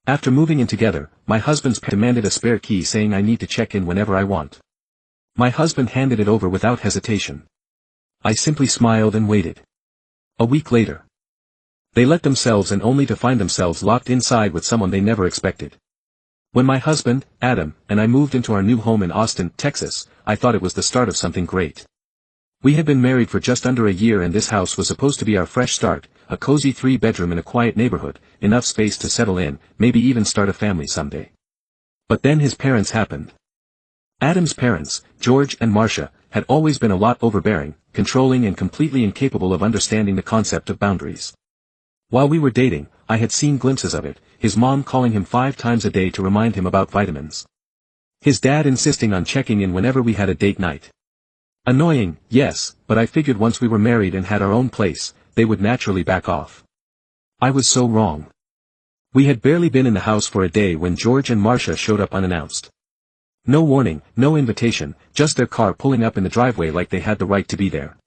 After moving in together, my husband's parents demanded a spare key saying I need to check in whenever I want. My husband handed it over without hesitation. I simply smiled and waited. A week later. They let themselves in only to find themselves locked inside with someone they never expected. When my husband, Adam, and I moved into our new home in Austin, Texas, I thought it was the start of something great. We had been married for just under a year and this house was supposed to be our fresh start, a cozy 3-bedroom in a quiet neighborhood, enough space to settle in, maybe even start a family someday. But then his parents happened. Adam's parents, George and Marsha, had always been a lot overbearing, controlling and completely incapable of understanding the concept of boundaries. While we were dating, I had seen glimpses of it, his mom calling him 5 times a day to remind him about vitamins. His dad insisting on checking in whenever we had a date night. Annoying, yes, but I figured once we were married and had our own place, they would naturally back off. I was so wrong. We had barely been in the house for a day when George and Marsha showed up unannounced. No warning, no invitation, just their car pulling up in the driveway like they had the right to be there.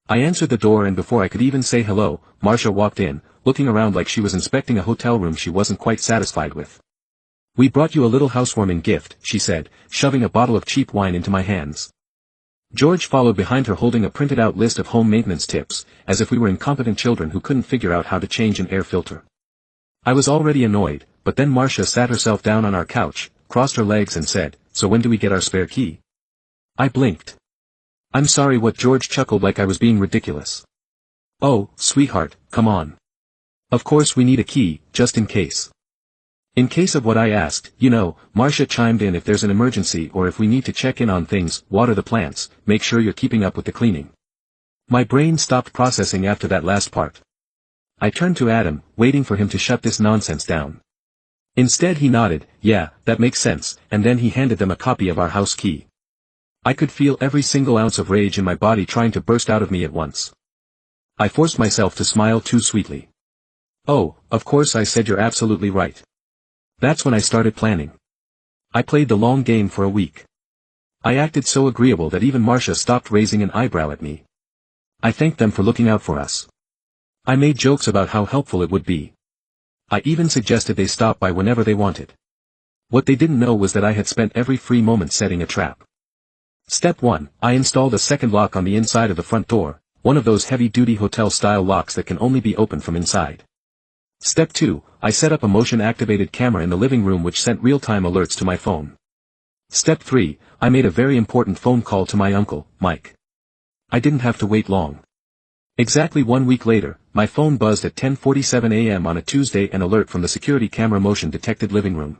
I answered the door and before I could even say hello, Marsha walked in, looking around like she was inspecting a hotel room she wasn't quite satisfied with. "We brought you a little housewarming gift," she said, shoving a bottle of cheap wine into my hands. George followed behind her holding a printed-out list of home maintenance tips, as if we were incompetent children who couldn't figure out how to change an air filter. I was already annoyed, but then Marsha sat herself down on our couch, crossed her legs and said, "So when do we get our spare key?" I blinked. "I'm sorry what?" George chuckled like I was being ridiculous. "Oh, sweetheart, come on. Of course we need a key, just in case." "In case of what?" I asked. "You know," Marsha chimed in, "if there's an emergency or if we need to check in on things, water the plants, make sure you're keeping up with the cleaning." My brain stopped processing after that last part. I turned to Adam, waiting for him to shut this nonsense down. Instead he nodded, "Yeah, that makes sense," and then he handed them a copy of our house key. I could feel every single ounce of rage in my body trying to burst out of me at once. I forced myself to smile too sweetly. "Oh, of course," I said, "you're absolutely right." That's when I started planning. I played the long game for a week. I acted so agreeable that even Marsha stopped raising an eyebrow at me. I thanked them for looking out for us. I made jokes about how helpful it would be. I even suggested they stop by whenever they wanted. What they didn't know was that I had spent every free moment setting a trap. Step 1, I installed a second lock on the inside of the front door, one of those heavy-duty hotel-style locks that can only be opened from inside. Step 2, I set up a motion-activated camera in the living room which sent real-time alerts to my phone. Step 3, I made a very important phone call to my uncle, Mike. I didn't have to wait long. Exactly 1 week later, my phone buzzed at 10:47 a.m. on a Tuesday, an alert from the security camera motion-detected living room.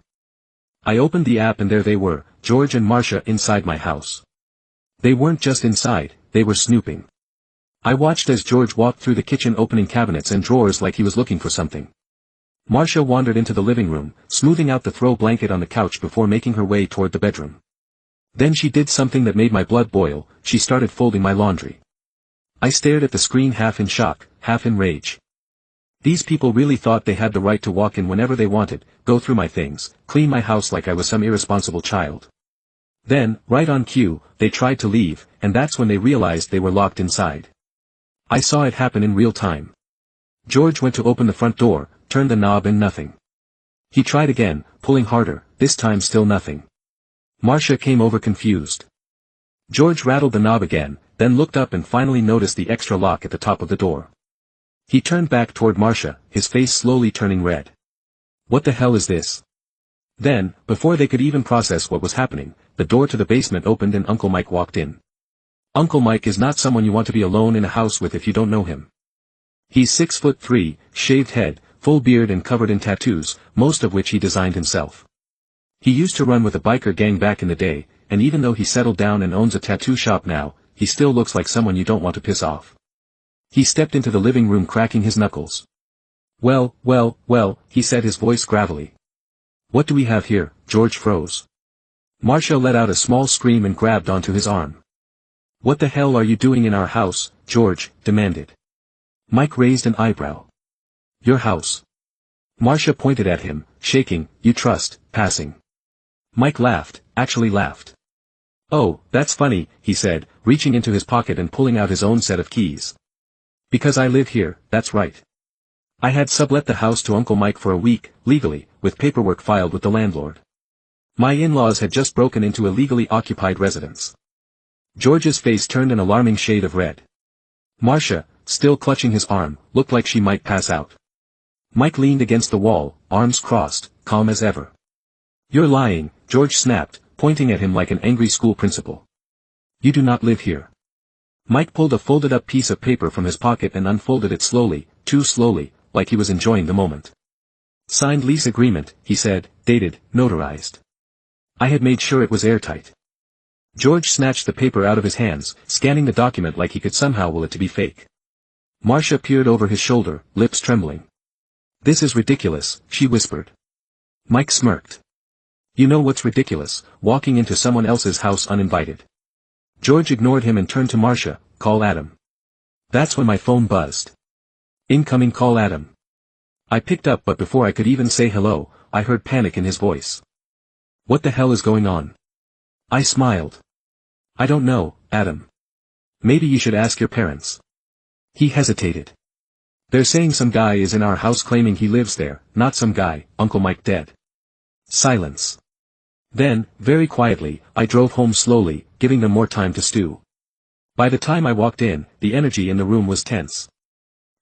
I opened the app and there they were, George and Marsha inside my house. They weren't just inside, they were snooping. I watched as George walked through the kitchen opening cabinets and drawers like he was looking for something. Marsha wandered into the living room, smoothing out the throw blanket on the couch before making her way toward the bedroom. Then she did something that made my blood boil, she started folding my laundry. I stared at the screen half in shock, half in rage. These people really thought they had the right to walk in whenever they wanted, go through my things, clean my house like I was some irresponsible child. Then, right on cue, they tried to leave, and that's when they realized they were locked inside. I saw it happen in real time. George went to open the front door, turned the knob and nothing. He tried again, pulling harder, this time still nothing. Marsha came over confused. George rattled the knob again, then looked up and finally noticed the extra lock at the top of the door. He turned back toward Marsha, his face slowly turning red. "What the hell is this?" Then, before they could even process what was happening, the door to the basement opened and Uncle Mike walked in. Uncle Mike is not someone you want to be alone in a house with if you don't know him. He's 6'3", shaved head, full beard and covered in tattoos, most of which he designed himself. He used to run with a biker gang back in the day, and even though he settled down and owns a tattoo shop now, he still looks like someone you don't want to piss off. He stepped into the living room cracking his knuckles. Well, he said, his voice gravelly. "What do we have here?" George froze. Marsha let out a small scream and grabbed onto his arm. "What the hell are you doing in our house?" George demanded. Mike raised an eyebrow. "Your house." Marsha pointed at him, shaking, "You trust, passing." Mike laughed, actually laughed. "Oh, that's funny," he said, reaching into his pocket and pulling out his own set of keys. "Because I live here, that's right." I had sublet the house to Uncle Mike for a week, legally, with paperwork filed with the landlord. My in-laws had just broken into a legally occupied residence. George's face turned an alarming shade of red. Marsha, still clutching his arm, looked like she might pass out. Mike leaned against the wall, arms crossed, calm as ever. "You're lying," George snapped, pointing at him like an angry school principal. "You do not live here." Mike pulled a folded-up piece of paper from his pocket and unfolded it slowly, too slowly, like he was enjoying the moment. "Signed lease agreement," he said, dated, notarized. I had made sure it was airtight. George snatched the paper out of his hands, scanning the document like he could somehow will it to be fake. Marsha peered over his shoulder, lips trembling. "This is ridiculous," she whispered. Mike smirked. "You know what's ridiculous, walking into someone else's house uninvited." George ignored him and turned to Marsha. "Call Adam." That's when my phone buzzed. "Incoming, call Adam." I picked up, but before I could even say hello, I heard panic in his voice. "What the hell is going on?" I smiled. "I don't know, Adam. Maybe you should ask your parents." He hesitated. "They're saying some guy is in our house claiming he lives there, not some guy, Uncle Mike dead." Silence. Then, very quietly, I drove home slowly, giving them more time to stew. By the time I walked in, the energy in the room was tense.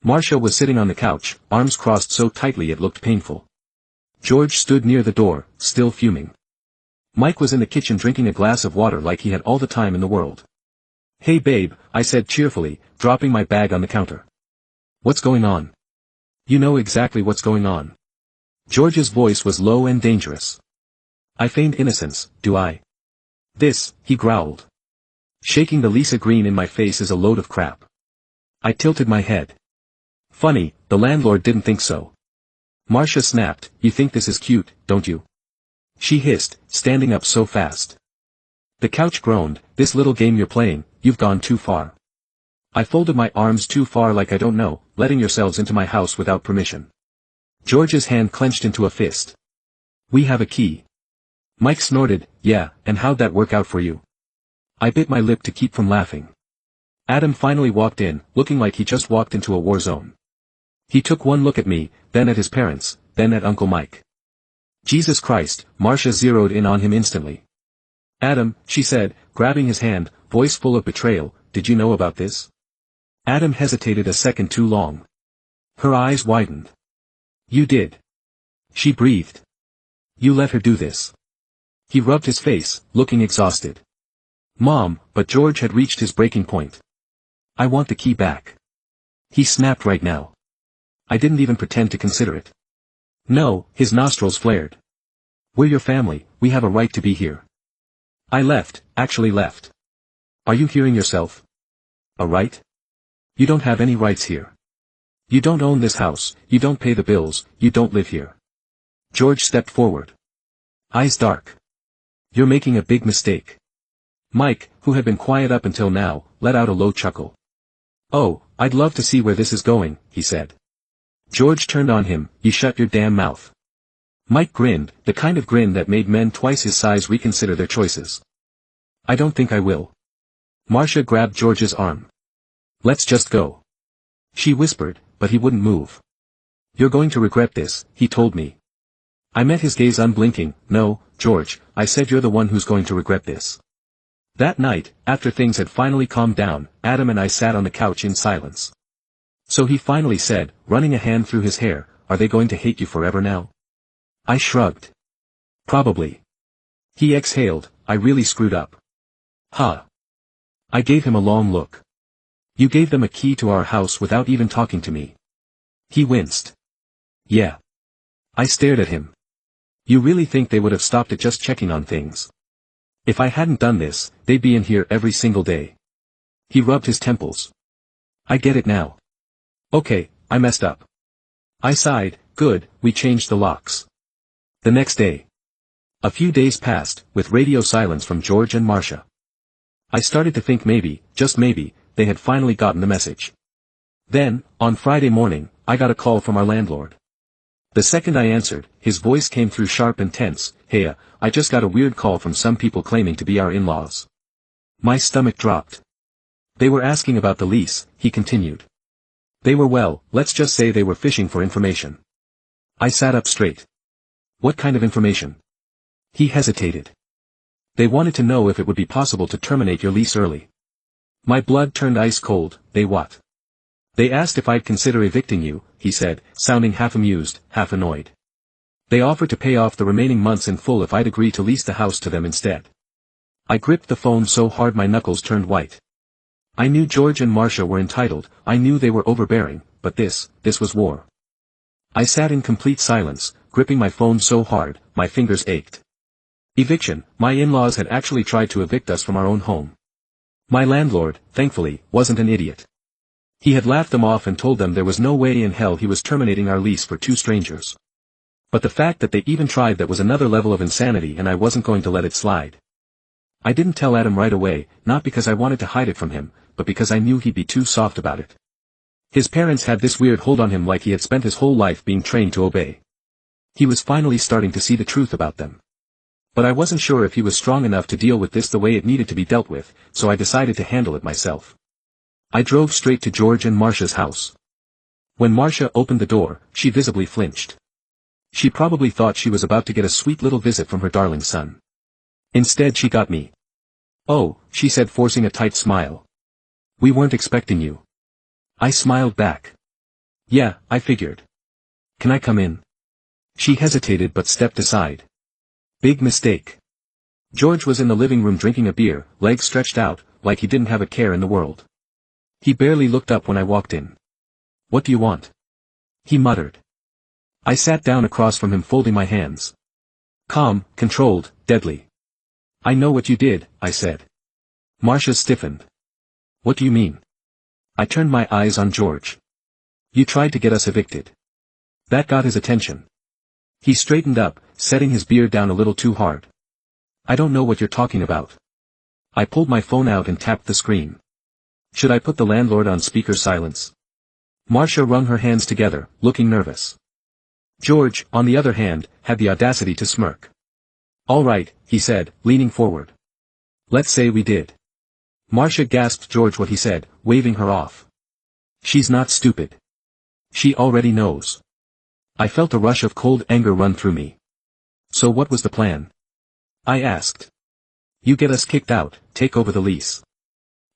Marsha was sitting on the couch, arms crossed so tightly it looked painful. George stood near the door, still fuming. Mike was in the kitchen drinking a glass of water like he had all the time in the world. "Hey babe," I said cheerfully, dropping my bag on the counter. "What's going on?" "You know exactly what's going on." George's voice was low and dangerous. I feigned innocence, "Do I?" "This," he growled. "Shaking the Lisa Green in my face is a load of crap." I tilted my head. "Funny, the landlord didn't think so." Marsha snapped, "You think this is cute, don't you?" She hissed, standing up so fast. The couch groaned, "This little game you're playing, you've gone too far." I folded my arms too far like I don't know, letting yourselves into my house without permission. George's hand clenched into a fist. "We have a key." Mike snorted, "Yeah, and how'd that work out for you?" I bit my lip to keep from laughing. Adam finally walked in, looking like he just walked into a war zone. He took one look at me, then at his parents, then at Uncle Mike. "Jesus Christ," Marsha zeroed in on him instantly. "Adam," she said, grabbing his hand, voice full of betrayal, "did you know about this?" Adam hesitated a second too long. Her eyes widened. "You did." She breathed. "You let her do this." He rubbed his face, looking exhausted. "Mom," but George had reached his breaking point. "I want the key back." He snapped right now. I didn't even pretend to consider it. "No," his nostrils flared. "We're your family, we have a right to be here." I left, actually left. Are you hearing yourself? A right? You don't have any rights here. You don't own this house, you don't pay the bills, you don't live here. George stepped forward. Eyes dark. You're making a big mistake. Mike, who had been quiet up until now, let out a low chuckle. "Oh, I'd love to see where this is going," he said. George turned on him, "You shut your damn mouth." Mike grinned, the kind of grin that made men twice his size reconsider their choices. "I don't think I will." Marsha grabbed George's arm. "Let's just go." She whispered, but he wouldn't move. "You're going to regret this," he told me. I met his gaze unblinking. "No, George," I said, "you're the one who's going to regret this." That night, after things had finally calmed down, Adam and I sat on the couch in silence. "So," he finally said, running a hand through his hair, "are they going to hate you forever now?" I shrugged. "Probably." He exhaled, "I really screwed up." "Huh." I gave him a long look. "You gave them a key to our house without even talking to me." He winced. "Yeah." I stared at him. "You really think they would have stopped at just checking on things? If I hadn't done this, they'd be in here every single day." He rubbed his temples. "I get it now. Okay, I messed up." I sighed. "Good, we changed the locks." The next day. A few days passed, with radio silence from George and Marsha. I started to think maybe, just maybe, they had finally gotten the message. Then, on Friday morning, I got a call from our landlord. The second I answered, his voice came through sharp and tense. "Hey, I just got a weird call from some people claiming to be our in-laws." My stomach dropped. "They were asking about the lease," he continued. They were let's just say they were fishing for information. I sat up straight. What kind of information? He hesitated. They wanted to know if it would be possible to terminate your lease early. My blood turned ice cold. They what? They asked if I'd consider evicting you, he said, sounding half amused, half annoyed. They offered to pay off the remaining months in full if I'd agree to lease the house to them instead. I gripped the phone so hard my knuckles turned white. I knew George and Marsha were entitled, I knew they were overbearing, but this was war. I sat in complete silence, gripping my phone so hard, my fingers ached. Eviction, my in-laws had actually tried to evict us from our own home. My landlord, thankfully, wasn't an idiot. He had laughed them off and told them there was no way in hell he was terminating our lease for two strangers. But the fact that they even tried that was another level of insanity, and I wasn't going to let it slide. I didn't tell Adam right away, not because I wanted to hide it from him, but because I knew he'd be too soft about it. His parents had this weird hold on him like he had spent his whole life being trained to obey. He was finally starting to see the truth about them. But I wasn't sure if he was strong enough to deal with this the way it needed to be dealt with, so I decided to handle it myself. I drove straight to George and Marsha's house. When Marsha opened the door, she visibly flinched. She probably thought she was about to get a sweet little visit from her darling son. Instead she got me. Oh, she said, forcing a tight smile. We weren't expecting you. I smiled back. Yeah, I figured. Can I come in? She hesitated but stepped aside. Big mistake. George was in the living room drinking a beer, legs stretched out, like he didn't have a care in the world. He barely looked up when I walked in. What do you want? He muttered. I sat down across from him, folding my hands. Calm, controlled, deadly. I know what you did, I said. Marsha stiffened. What do you mean? I turned my eyes on George. You tried to get us evicted. That got his attention. He straightened up, setting his beer down a little too hard. I don't know what you're talking about. I pulled my phone out and tapped the screen. Should I put the landlord on speaker silence? Marsha wrung her hands together, looking nervous. George, on the other hand, had the audacity to smirk. All right, he said, leaning forward. Let's say we did. Marsha gasped George what he said, waving her off. She's not stupid. She already knows. I felt a rush of cold anger run through me. So what was the plan? I asked. You get us kicked out, take over the lease.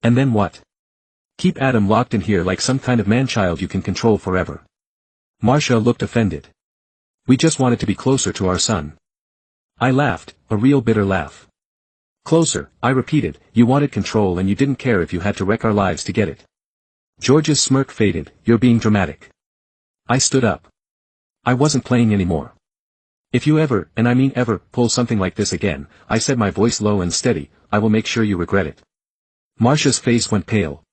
And then what? Keep Adam locked in here like some kind of man-child you can control forever. Marsha looked offended. We just wanted to be closer to our son. I laughed, a real bitter laugh. Closer, I repeated, you wanted control and you didn't care if you had to wreck our lives to get it. George's smirk faded. You're being dramatic. I stood up. I wasn't playing anymore. If you ever, and I mean ever, pull something like this again, I said, my voice low and steady, I will make sure you regret it. Marsha's face went pale.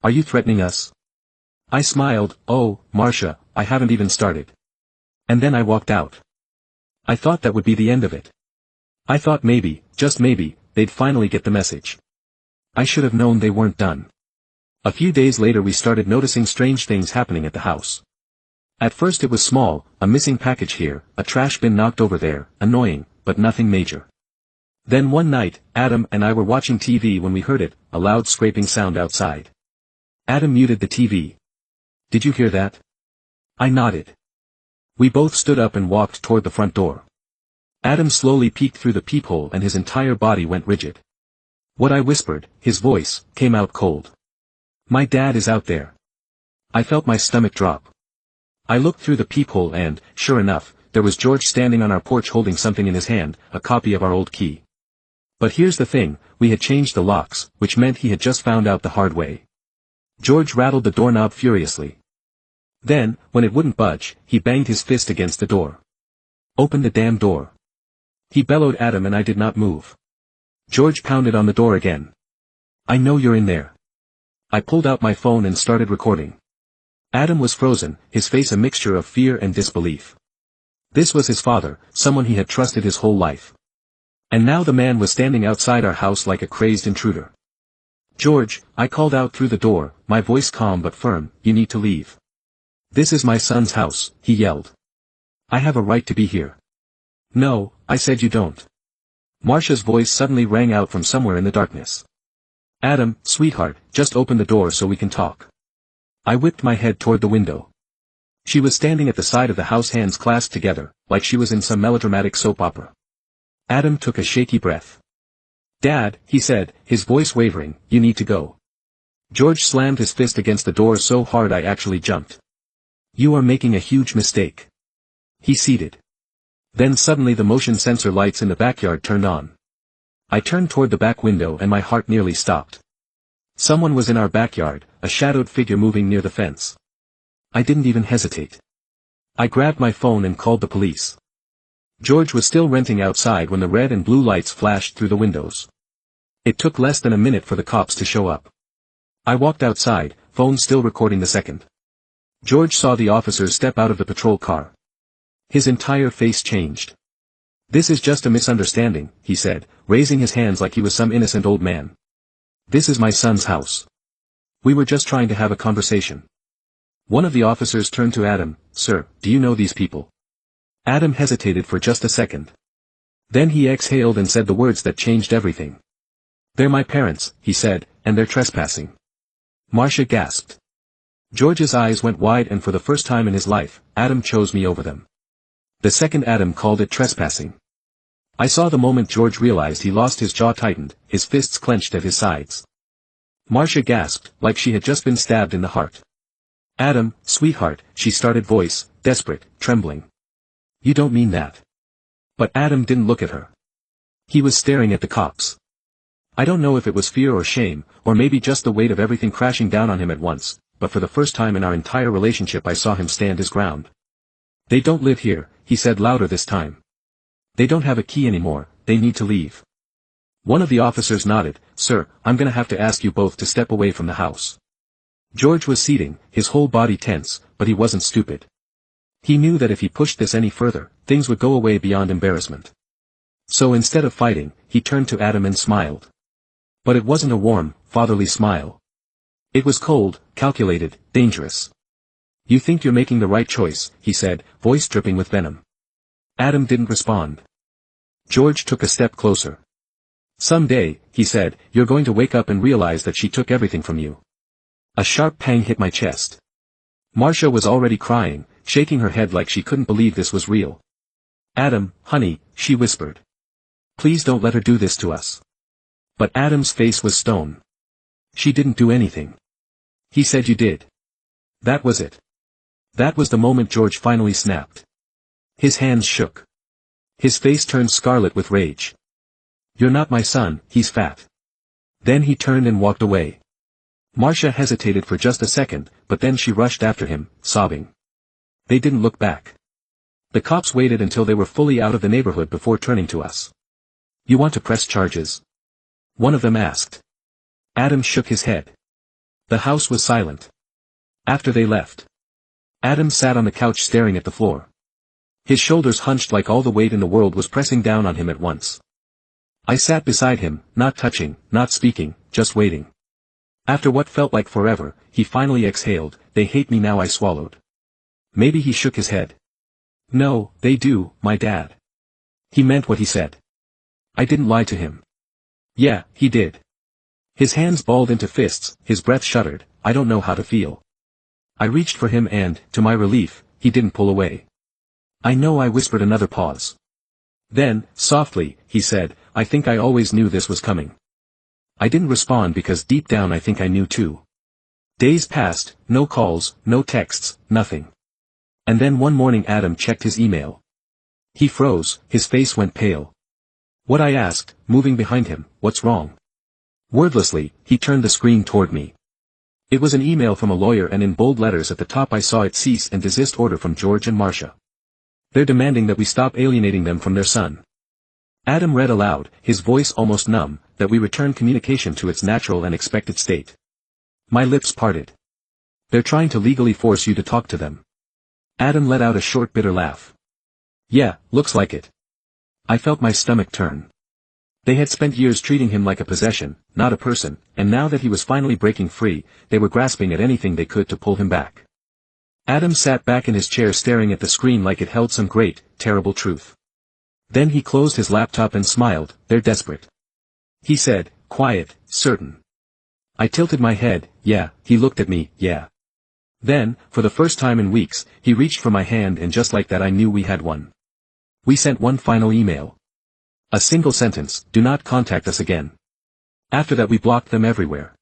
Are you threatening us? I smiled. Oh, Marsha, I haven't even started. And then I walked out. I thought that would be the end of it. I thought maybe, just maybe, they'd finally get the message. I should have known they weren't done. A few days later we started noticing strange things happening at the house. At first it was small, a missing package here, a trash bin knocked over there, annoying, but nothing major. Then one night, Adam and I were watching TV when we heard it, a loud scraping sound outside. Adam muted the TV. Did you hear that? I nodded. We both stood up and walked toward the front door. Adam slowly peeked through the peephole and his entire body went rigid. What I whispered, his voice, came out cold. My dad is out there. I felt my stomach drop. I looked through the peephole and, sure enough, there was George standing on our porch holding something in his hand, a copy of our old key. But here's the thing, we had changed the locks, which meant he had just found out the hard way. George rattled the doorknob furiously. Then, when it wouldn't budge, he banged his fist against the door. Open the damn door. He bellowed at him and I did not move. George pounded on the door again. I know you're in there. I pulled out my phone and started recording. Adam was frozen, his face a mixture of fear and disbelief. This was his father, someone he had trusted his whole life. And now the man was standing outside our house like a crazed intruder. George, I called out through the door, my voice calm but firm, you need to leave. This is my son's house, he yelled. I have a right to be here. No, I said you don't. Marsha's voice suddenly rang out from somewhere in the darkness. Adam, sweetheart, just open the door so we can talk. I whipped my head toward the window. She was standing at the side of the house, hands clasped together, like she was in some melodramatic soap opera. Adam took a shaky breath. "Dad," he said, his voice wavering, "you need to go." George slammed his fist against the door so hard I actually jumped. "You are making a huge mistake." He ceded. Then suddenly the motion sensor lights in the backyard turned on. I turned toward the back window and my heart nearly stopped. Someone was in our backyard, a shadowed figure moving near the fence. I didn't even hesitate. I grabbed my phone and called the police. George was still renting outside when the red and blue lights flashed through the windows. It took less than a minute for the cops to show up. I walked outside, phone still recording the second. George saw the officers step out of the patrol car. His entire face changed. "This is just a misunderstanding," he said, raising his hands like he was some innocent old man. "This is my son's house. We were just trying to have a conversation." One of the officers turned to Adam. "Sir, do you know these people?" Adam hesitated for just a second. Then he exhaled and said the words that changed everything. "They're my parents," he said, "and they're trespassing." Marsha gasped. George's eyes went wide, and for the first time in his life, Adam chose me over them. The second Adam called it trespassing. I saw the moment George realized he lost, his jaw tightened, his fists clenched at his sides. Marsha gasped, like she had just been stabbed in the heart. "Adam, sweetheart," she started, voice desperate, trembling. "You don't mean that." But Adam didn't look at her. He was staring at the cops. I don't know if it was fear or shame, or maybe just the weight of everything crashing down on him at once, but for the first time in our entire relationship I saw him stand his ground. "They don't live here," he said louder this time. "They don't have a key anymore, they need to leave." One of the officers nodded. "Sir, I'm gonna have to ask you both to step away from the house." George was seething, his whole body tense, but he wasn't stupid. He knew that if he pushed this any further, things would go away beyond embarrassment. So instead of fighting, he turned to Adam and smiled. But it wasn't a warm, fatherly smile. It was cold, calculated, dangerous. "You think you're making the right choice," he said, voice dripping with venom. Adam didn't respond. George took a step closer. "Someday," he said, "you're going to wake up and realize that she took everything from you." A sharp pang hit my chest. Marsha was already crying, shaking her head like she couldn't believe this was real. "Adam, honey," she whispered. "Please don't let her do this to us." But Adam's face was stone. "She didn't do anything." He said, "You did." That was it. That was the moment George finally snapped. His hands shook. His face turned scarlet with rage. "You're not my son, he's fat." Then he turned and walked away. Marsha hesitated for just a second, but then she rushed after him, sobbing. They didn't look back. The cops waited until they were fully out of the neighborhood before turning to us. "You want to press charges?" one of them asked. Adam shook his head. The house was silent. After they left, Adam sat on the couch staring at the floor. His shoulders hunched like all the weight in the world was pressing down on him at once. I sat beside him, not touching, not speaking, just waiting. After what felt like forever, he finally exhaled, "They hate me now," I swallowed. Maybe he shook his head. "No, they do, my dad." He meant what he said. I didn't lie to him. Yeah, he did. His hands balled into fists, his breath shuddered. "I don't know how to feel." I reached for him and, to my relief, he didn't pull away. "I know," I whispered. Another pause. Then, softly, he said, "I think I always knew this was coming." I didn't respond because deep down I think I knew too. Days passed, no calls, no texts, nothing. And then one morning Adam checked his email. He froze, his face went pale. "What?" I asked, moving behind him. "What's wrong?" Wordlessly, he turned the screen toward me. It was an email from a lawyer, and in bold letters at the top I saw it: cease and desist order from George and Marsha. They're demanding that we stop alienating them from their son. Adam read aloud, his voice almost numb, that we return communication to its natural and expected state. My lips parted. "They're trying to legally force you to talk to them." Adam let out a short bitter laugh. "Yeah, looks like it." I felt my stomach turn. They had spent years treating him like a possession, not a person, and now that he was finally breaking free, they were grasping at anything they could to pull him back. Adam sat back in his chair staring at the screen like it held some great, terrible truth. Then he closed his laptop and smiled. "They're desperate," he said, quiet, certain. I tilted my head. "Yeah." He looked at me. "Yeah. Then, for the first time in weeks, he reached for my hand and just like that I knew we had one. We sent one final email. A single sentence, do not contact us again. After that we blocked them everywhere.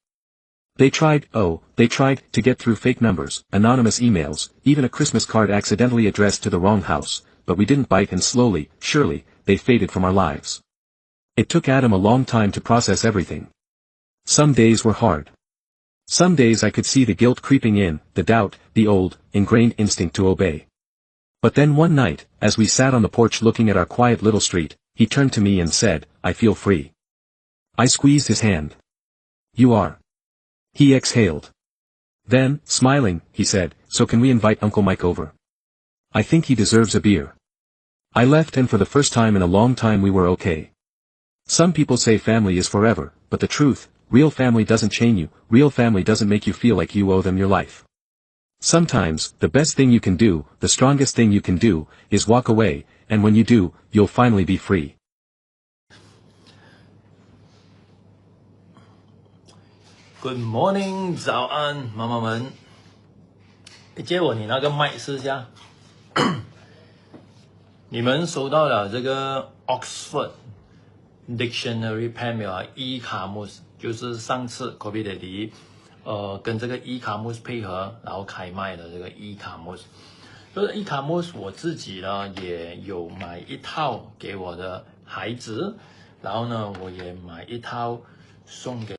They tried to get through fake numbers, anonymous emails, even a Christmas card accidentally addressed to the wrong house, but we didn't bite and slowly, surely, they faded from our lives. It took Adam a long time to process everything. Some days were hard. Some days I could see the guilt creeping in, the doubt, the old, ingrained instinct to obey. But then one night, as we sat on the porch looking at our quiet little street, he turned to me and said, I feel free. I squeezed his hand. You are. He exhaled. Then, smiling, he said, so can we invite Uncle Mike over? I think he deserves a beer. I left and for the first time in a long time we were okay. Some people say family is forever, but the truth, real family doesn't chain you, real family doesn't make you feel like you owe them your life. Sometimes, the best thing you can do, the strongest thing you can do, is walk away, and when you do, you'll finally be free. Good morning， 早安，妈妈们。借我你那个麦试一下。你们收到了这个 Oxford Dictionary Pen 没有啊 ？e-commerce 就是上次 Kobe Daddy 跟这个 e-commerce 配合，然后开卖的这个 e-commerce。就是 e-commerce 我自己呢也有买一套给我的孩子，然后呢我也买一套送给。